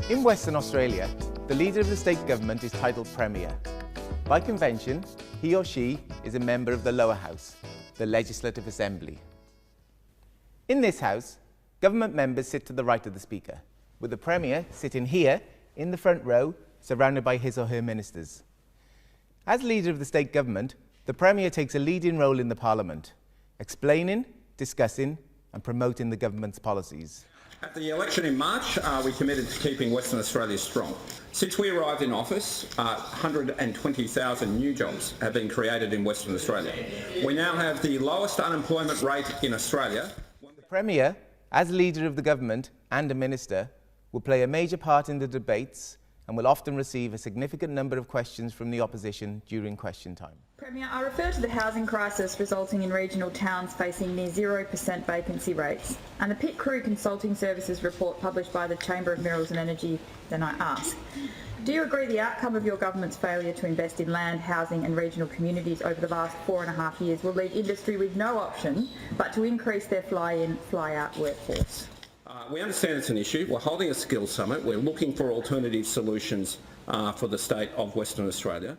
In Western Australia, the leader of the state government is titled Premier. By convention, he or she is a member of the lower house, the Legislative Assembly. In this house, government members sit to the right of the Speaker, with the Premier sitting here in the front row, surrounded by his or her ministers. As leader of the state government, the Premier takes a leading role in the Parliament, explaining, discussing and promoting the government's policies. At the election in March, we committed to keeping Western Australia strong. Since we arrived in office, 120,000 new jobs have been created in Western Australia. We now have the lowest unemployment rate in Australia. The Premier, as leader of the government and a minister, will play a major part in the debates and will often receive a significant number of questions from the opposition during question time. Premier, I refer to the housing crisis resulting in regional towns facing near 0% vacancy rates and the Pit Crew Consulting Services report published by the Chamber of Minerals and Energy. Then I ask, do you agree the outcome of your government's failure to invest in land, housing and regional communities over the last 4.5 years will leave industry with no option but to increase their fly-in, fly-out workforce? We understand it's an issue. We're holding a skills summit. We're looking for alternative solutions for the state of Western Australia.